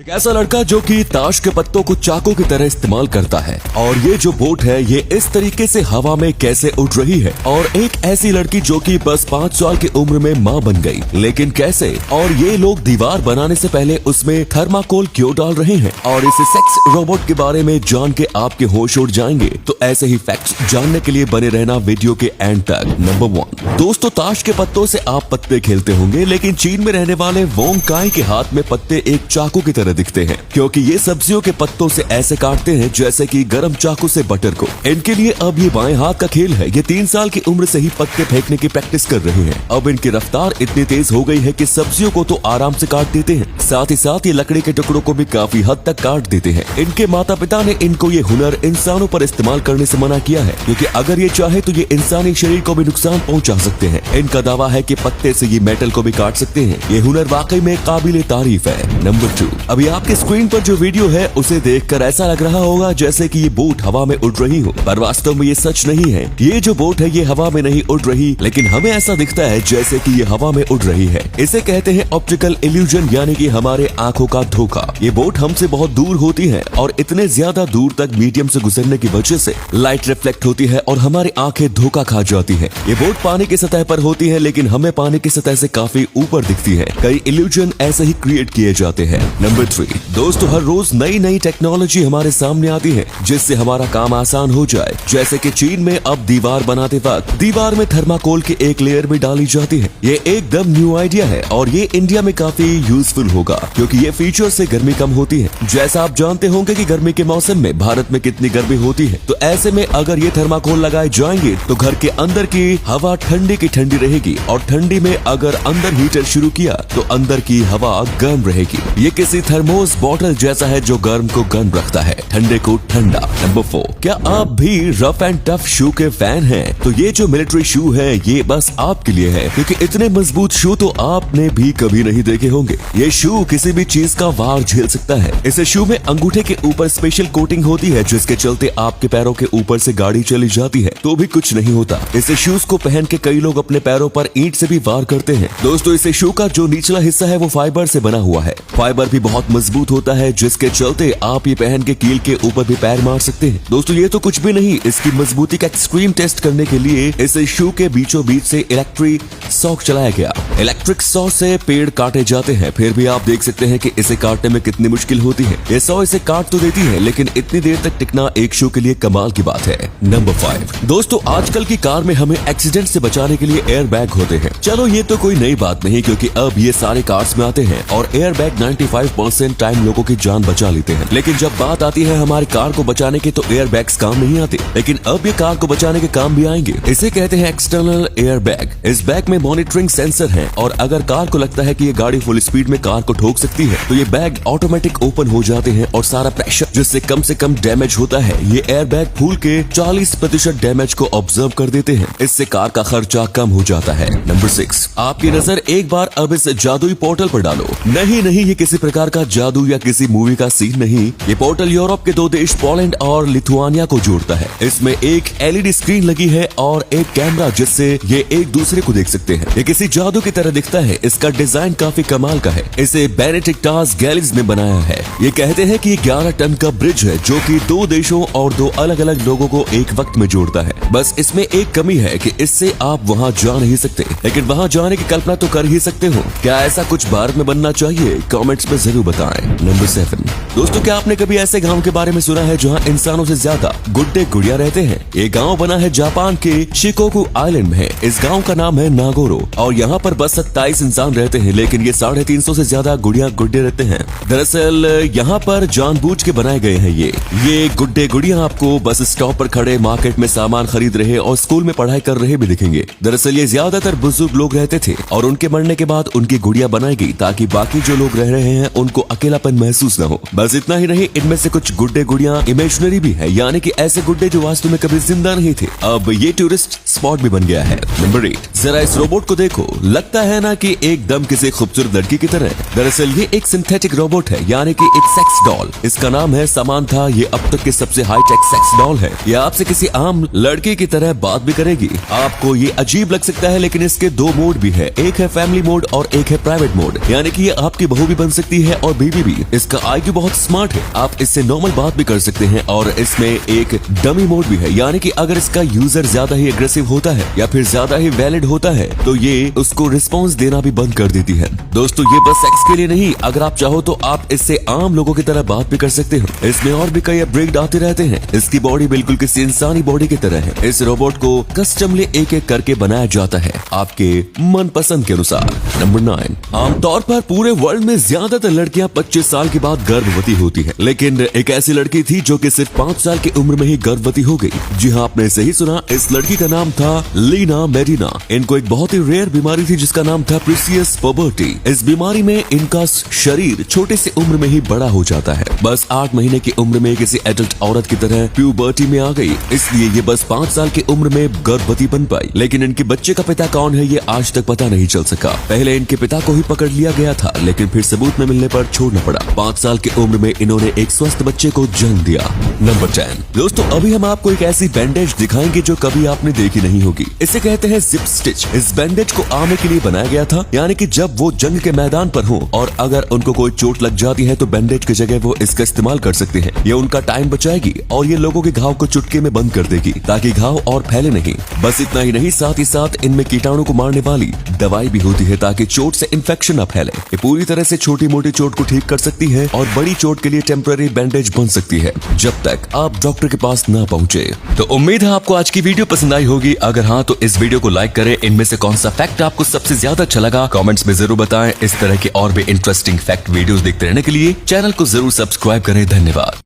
एक ऐसा लड़का जो कि ताश के पत्तों को चाकू की तरह इस्तेमाल करता है। और ये जो बोट है ये इस तरीके से हवा में कैसे उड़ रही है। और एक ऐसी लड़की जो कि बस 5 साल की उम्र में माँ बन गई, लेकिन कैसे। और ये लोग दीवार बनाने से पहले उसमें थर्माकोल क्यों डाल रहे हैं। और इस सेक्स रोबोट के बारे में जान के आपके होश उड़ जाएंगे। तो ऐसे ही फैक्ट्स जानने के लिए बने रहना वीडियो के एंड तक। नंबर 1 दोस्तों, ताश के पत्तों से आप पत्ते खेलते होंगे, लेकिन चीन में रहने वाले वोंग काई के हाथ में पत्ते एक चाकू की तरह दिखते हैं, क्योंकि ये सब्जियों के पत्तों से ऐसे काटते हैं जैसे कि गरम चाकू से बटर को। इनके लिए अब ये बाएं हाथ का खेल है। ये 3 साल की उम्र से ही पत्ते फेंकने की प्रैक्टिस कर रहे हैं। अब इनकी रफ्तार इतनी तेज हो गई है कि सब्जियों को तो आराम से काट देते हैं, साथ ही साथ ये लकड़ी के टुकड़ों को भी काफी हद तक काट देते हैं। इनके माता पिता ने इनको ये हुनर इंसानों पर इस्तेमाल करने से मना किया है, क्योंकि अगर ये चाहे तो ये इंसानी शरीर को भी नुकसान पहुंचा सकते हैं। इनका दावा है कि पत्ते से ये मेटल को भी काट सकते हैं। ये हुनर वाकई में काबिले तारीफ है। नंबर 2, अभी आपके स्क्रीन पर जो वीडियो है उसे देखकर ऐसा लग रहा होगा जैसे कि ये बोट हवा में उड़ रही हो, पर वास्तव में ये सच नहीं है। ये जो बोट है ये हवा में नहीं उड़ रही, लेकिन हमें ऐसा दिखता है जैसे कि ये हवा में उड़ रही है। इसे कहते हैं ऑप्टिकल इल्यूजन, यानी कि हमारे आंखों का धोखा। ये बोट हमसे बहुत दूर होती है और इतने ज्यादा दूर तक मीडियम से गुजरने की वजह से लाइट रिफ्लेक्ट होती है और हमारी आंखें धोखा खा जाती है। ये बोट पानी की सतह पर होती है, लेकिन हमें पानी की सतह से काफी ऊपर दिखती है। कई इल्यूजन ऐसे ही क्रिएट किए जाते हैं। नंबर 3 दोस्तों, हर रोज नई नई टेक्नोलॉजी हमारे सामने आती है जिससे हमारा काम आसान हो जाए। जैसे कि चीन में अब दीवार बनाते वक्त दीवार में थर्माकोल की एक लेयर भी डाली जाती है। ये एकदम न्यू आइडिया है और ये इंडिया में काफी यूजफुल होगा, क्योंकि ये फीचर से गर्मी कम होती है। जैसा आप जानते होंगे कि गर्मी के मौसम में भारत में कितनी गर्मी होती है, तो ऐसे में अगर ये थर्माकोल लगाए जाएंगे तो घर के अंदर की हवा ठंडी की ठंडी रहेगी, और ठंडी में अगर अंदर हीटर शुरू किया तो अंदर की हवा गर्म रहेगी। ये किसी थर्मोस बॉटल जैसा है जो गर्म को गर्म रखता है, ठंडे को ठंडा। नंबर 4, क्या आप भी रफ एंड टफ शू के फैन हैं? तो ये जो मिलिट्री शू है ये बस आपके लिए है, क्योंकि इतने मजबूत शू तो आपने भी कभी नहीं देखे होंगे। ये शू किसी भी चीज का वार झेल सकता है। इस शू में अंगूठे के ऊपर स्पेशल कोटिंग होती है, जिसके चलते आपके पैरों के ऊपर से गाड़ी चली जाती है तो भी कुछ नहीं होता। इस शूज को पहन के कई लोग अपने पैरों पर ईंट से भी वार करते हैं। दोस्तों, इस शू का जो निचला हिस्सा है वो फाइबर से बना हुआ है। फाइबर भी बहुत मजबूत होता है, जिसके चलते आप ये पहन के कील के ऊपर भी पैर मार सकते हैं। दोस्तों, ये तो कुछ भी नहीं, इसकी मजबूती का एक्सट्रीम टेस्ट करने के लिए इस शू के बीचों बीच से इलेक्ट्रिक सॉक चलाया गया। इलेक्ट्रिक सॉ से पेड़ काटे जाते हैं, फिर भी आप देख सकते हैं कि इसे काटने में कितनी मुश्किल होती है। ये सॉ इसे काट तो देती है, लेकिन इतनी देर तक टिकना एक शू के लिए कमाल की बात है। नंबर 5 दोस्तों, आजकल की कार में हमें एक्सीडेंट से बचाने के लिए एयर बैग होते हैं। चलो, ये तो कोई नई बात नहीं, क्योंकि अब ये सारे कार्स में आते हैं और एयर बैग 95% टाइम लोगों की जान बचा लेते हैं। लेकिन जब बात आती है हमारी कार को बचाने की तो एयर बैग्स काम नहीं आते, लेकिन अब ये कार को बचाने के काम भी आएंगे। इसे कहते हैं एक्सटर्नल एयर बैग। इस बैग में मॉनिटरिंग सेंसर है, और अगर कार को लगता है कि ये गाड़ी फुल स्पीड में कार को ठोक सकती है तो ये बैग ऑटोमेटिक ओपन हो जाते हैं और सारा प्रेशर जिससे कम से कम डैमेज होता है, ये एयर बैग फूल के 40% डैमेज को ऑब्जर्व कर देते हैं। इससे कार का खर्चा कम हो जाता है। नंबर 6 आपकी नजर एक बार अब इस जादुई पोर्टल पर डालो। नहीं, ये किसी प्रकार का जादू या किसी मूवी का सीन नहीं। ये पोर्टल यूरोप के 2 देश पोलैंड और लिथुआनिया को जोड़ता है। इसमें एक LED स्क्रीन लगी है और एक कैमरा, जिससे ये एक दूसरे को देख सकते हैं। ये किसी जादू की तरह दिखता है। इसका डिजाइन काफी कमाल का है। इसे बेनेडिक्टास गैलिज ने बनाया है। ये कहते हैं कि 11 टन का ब्रिज है, जो कि 2 देशों और 2 अलग अलग लोगों को एक वक्त में जोड़ता है। बस इसमें एक कमी है कि इससे आप वहाँ जा नहीं सकते, लेकिन वहाँ जाने की कल्पना तो कर ही सकते हो। क्या ऐसा कुछ भारत में बनना चाहिए? कमेंट्स में जरूर बताएं। नंबर 7 दोस्तों, क्या आपने कभी ऐसे गांव के बारे में सुना है जहां इंसानों से ज्यादा गुड्डे गुड़िया रहते हैं? ये गांव बना है जापान के शिकोकू आइलैंड में। इस गांव का नाम है नागोरो और यहाँ पर बस 27 इंसान रहते हैं, लेकिन ये 350 से ज्यादा गुड़िया गुड्डे रहते हैं। दरअसल यहाँ पर जानबूझ के बनाए गए हैं ये गुड्डे गुड़िया आपको बस स्टॉप पर खड़े मार्केट में सामान खरीद रहे और स्कूल में पढ़ाई कर रहे भी दिखेंगे। दरअसल ये ज्यादातर बुजुर्ग लोग रहते थे और उनके मरने के बाद उनकी गुड़िया बनाई गई ताकि बाकी जो लोग रह रहे हैं उनको अकेलापन महसूस न हो। बस बस इतना ही नहीं, इनमें से कुछ गुड्डे गुड़ियां इमेजिनरी भी है, यानी कि ऐसे गुड्डे जो वास्तव में कभी जिंदा नहीं थे। अब ये टूरिस्ट स्पॉट भी बन गया है। नंबर 8, जरा इस रोबोट को देखो, लगता है ना कि एकदम किसी खूबसूरत लड़की की तरह। दरअसल ये एक सिंथेटिक रोबोट है, यानी कि एक सेक्स डॉल। इसका नाम है समांथा। ये अब तक की सबसे हाईटेक सेक्स डॉल है। ये आपसे किसी आम लड़की की तरह बात भी करेगी। आपको ये अजीब लग सकता है, लेकिन इसके 2 मोड भी है, एक है फैमिली मोड और एक है प्राइवेट मोड, यानी कि ये आपकी बहू भी बन सकती है और बीवी भी। इसका IQ बहुत स्मार्ट है, आप इससे नॉर्मल बात भी कर सकते हैं। और इसमें एक डमी मोड भी है, यानी कि अगर इसका यूजर ज्यादा ही एग्रेसिव होता है या फिर ज्यादा ही वैलिड होता है तो ये उसको रिस्पॉन्स देना भी बंद कर देती है। दोस्तों, ये बस सेक्स के लिए नहीं, अगर आप चाहो तो आप इससे आम लोगों की तरह बात भी कर सकते हो। इसमें और भी कई अपग्रेड आते रहते हैं। इसकी बॉडी बिल्कुल किसी इंसानी बॉडी की तरह है। इस रोबोट को कस्टमली एक-एक करके बनाया जाता है आपके मनपसंद के अनुसार। नंबर 9, आमतौर पर पूरे वर्ल्ड में ज्यादातर लड़कियां 25 साल के बाद गर्भवती होती है, लेकिन एक ऐसी लड़की थी जो कि सिर्फ 5 साल की उम्र में ही गर्भवती हो गई। जी हाँ, आपने सही सुना, इस लड़की का नाम था लीना मेडिना। इनको एक बहुत ही रेयर बीमारी थी जिसका नाम था प्रीसियस पुबर्टी। इस बीमारी में इनका शरीर छोटे से उम्र में ही बड़ा हो जाता है। बस 8 महीने की उम्र में किसी एडल्ट औरत की तरह प्यूबर्टी में आ गई, इसलिए ये बस 5 साल की उम्र में गर्भवती बन पाई। लेकिन इनके बच्चे का पिता कौन है ये आज तक पता नहीं चल सका। पहले इनके पिता को ही पकड़ लिया गया था, लेकिन फिर सबूत न मिलने पर छोड़ना पड़ा। 5 साल की उम्र में इन्होंने एक स्वस्थ बच्चे को जन्म दिया। नंबर 10, दोस्तों अभी हम आपको एक ऐसी बैंडेज दिखाएंगे जो कभी आपने देखी नहीं होगी। इसे कहते हैं जिप स्टिच। इस बैंडेज को आर्मी के लिए बनाया गया था, यानी कि जब वो जंग के मैदान पर हो और अगर उनको कोई चोट लग जाती है तो बैंडेज की जगह वो इसका इस्तेमाल कर सकते हैं। ये उनका टाइम बचाएगी और ये लोगों के घाव को चुटकी में बंद कर देगी ताकि घाव और फैले नहीं। बस इतना ही नहीं, साथ ही साथ इनमें कीटाणु को मारने वाली दवाई भी होती है ताकि चोट से इन्फेक्शन न फैले। ये पूरी तरह से छोटी मोटी चोट को ठीक कर सकती है और बड़ी चोट के लिए टेम्पररी बैंडेज बन सकती है जब तक आप डॉक्टर के पास ना पहुंचे। तो उम्मीद है आपको आज की वीडियो पसंद आई होगी। अगर हाँ तो इस वीडियो को लाइक करें। इनमें से कौन सा फैक्ट आपको सबसे ज्यादा अच्छा लगा कमेंट्स में जरूर बताएं। इस तरह के और भी इंटरेस्टिंग फैक्ट वीडियोस देखते रहने के लिए चैनल को जरूर सब्सक्राइब करें। धन्यवाद।